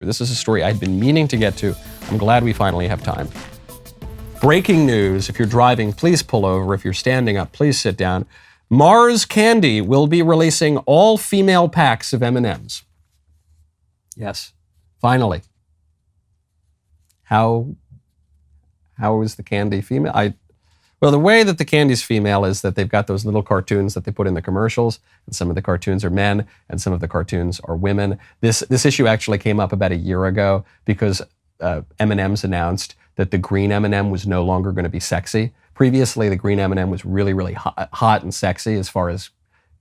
This is a story I'd been meaning to get to. I'm glad we finally have time. Breaking news. If you're driving, please pull over. If you're standing up, please sit down. Mars Candy will be releasing all female packs of M&Ms. Yes, finally. How is the candy female? Well, the way that the candy's female is that they've got those little cartoons that they put in the commercials, and some of the cartoons are men, and some of the cartoons are women. This issue actually came up about a year ago because M&Ms announced that the green M&M was no longer going to be sexy. Previously, the green M&M was really, really hot and sexy as far as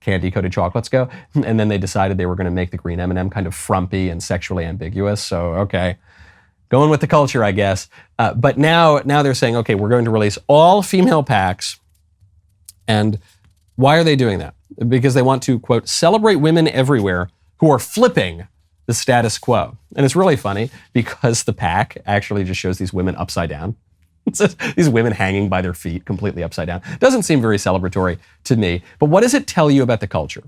candy-coated chocolates go, and then they decided they were going to make the green M&M kind of frumpy and sexually ambiguous, so okay. Going with the culture, I guess. But now they're saying, okay, we're going to release all female packs. And why are they doing that? Because they want to, quote, celebrate women everywhere who are flipping the status quo. And it's really funny because the pack actually just shows these women upside down. It says these women hanging by their feet completely upside down. Doesn't seem very celebratory to me. But what does it tell you about the culture?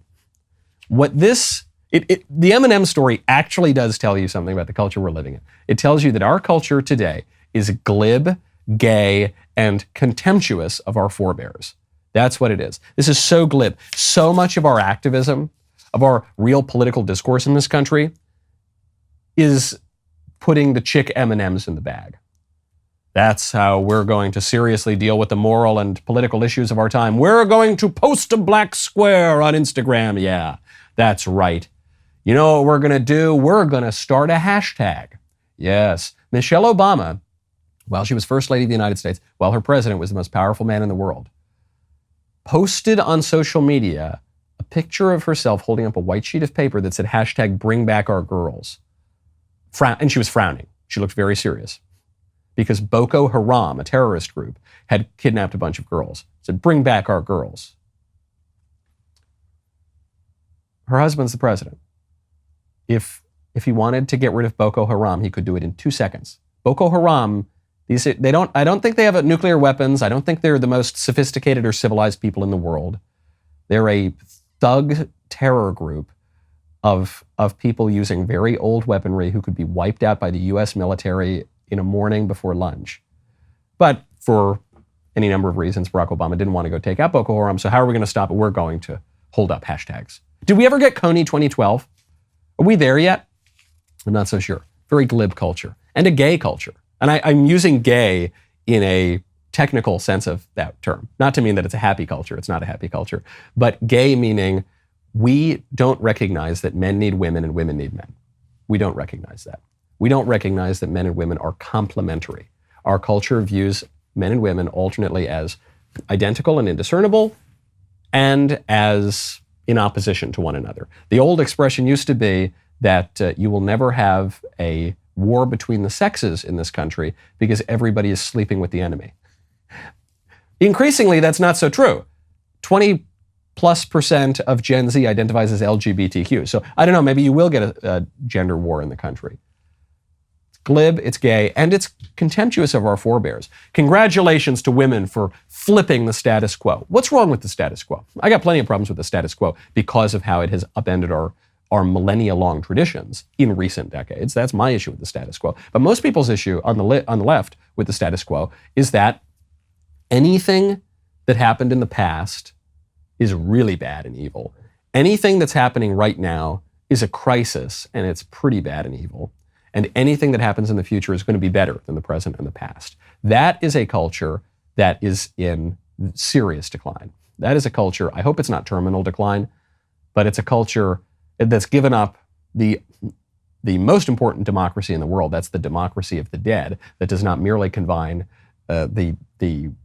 The M&M story actually does tell you something about the culture we're living in. It tells you that our culture today is glib, gay, and contemptuous of our forebears. That's what it is. This is so glib. So much of our activism, of our real political discourse in this country, is putting the chick M&Ms in the bag. That's how we're going to seriously deal with the moral and political issues of our time. We're going to post a black square on Instagram. Yeah, that's right. You know what we're going to do? We're going to start a hashtag. Yes. Michelle Obama, while she was First Lady of the United States, while her president was the most powerful man in the world, posted on social media a picture of herself holding up a white sheet of paper that said hashtag bring back our girls. And she was frowning. She looked very serious because Boko Haram, a terrorist group, had kidnapped a bunch of girls. It said bring back our girls. Her husband's the president. If he wanted to get rid of Boko Haram, he could do it in 2 seconds. Boko Haram, I don't think they have nuclear weapons. I don't think they're the most sophisticated or civilized people in the world. They're a thug terror group of people using very old weaponry who could be wiped out by the US military in a morning before lunch. But for any number of reasons, Barack Obama didn't want to go take out Boko Haram. So how are we going to stop it? We're going to hold up hashtags. Did we ever get Coney 2012? Are we there yet? I'm not so sure. Very glib culture and a gay culture. And I'm using gay in a technical sense of that term. Not to mean that it's a happy culture. It's not a happy culture. But gay meaning we don't recognize that men need women and women need men. We don't recognize that. We don't recognize that men and women are complementary. Our culture views men and women alternately as identical and indiscernible and as in opposition to one another. The old expression used to be that you will never have a war between the sexes in this country because everybody is sleeping with the enemy. Increasingly, that's not so true. 20+% of Gen Z identifies as LGBTQ. So I don't know, maybe you will get a gender war in the country. It's glib, it's gay, and it's contemptuous of our forebears. Congratulations to women for flipping the status quo. What's wrong with the status quo? I got plenty of problems with the status quo because of how it has upended our millennia-long traditions in recent decades. That's my issue with the status quo. But most people's issue on the left with the status quo is that anything that happened in the past is really bad and evil. Anything that's happening right now is a crisis, and it's pretty bad and evil. And anything that happens in the future is going to be better than the present and the past. That is a culture that is in serious decline. That is a culture, I hope it's not terminal decline, but it's a culture that's given up the most important democracy in the world. That's the democracy of the dead, that does not merely confine the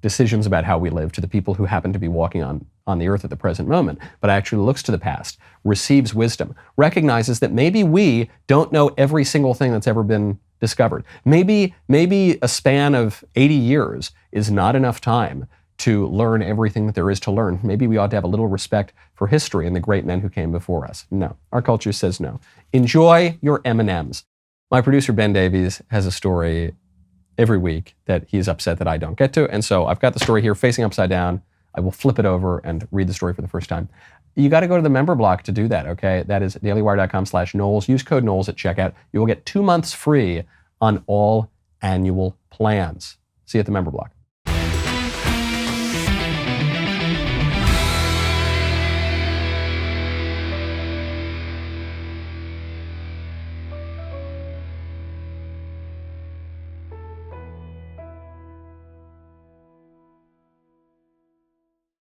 decisions about how we live to the people who happen to be walking on the earth at the present moment, but actually looks to the past, receives wisdom, recognizes that maybe we don't know every single thing that's ever been discovered. Maybe a span of 80 years is not enough time to learn everything that there is to learn. Maybe we ought to have a little respect for history and the great men who came before us. No, our culture says no. Enjoy your M&Ms. My producer, Ben Davies, has a story every week that he's upset that I don't get to. And so I've got the story here facing upside down. I will flip it over and read the story for the first time. you got to go to the member block to do that, okay? That is dailywire.com/Knowles. Use code Knowles at checkout. You will get 2 months free on all annual plans. See you at the member block.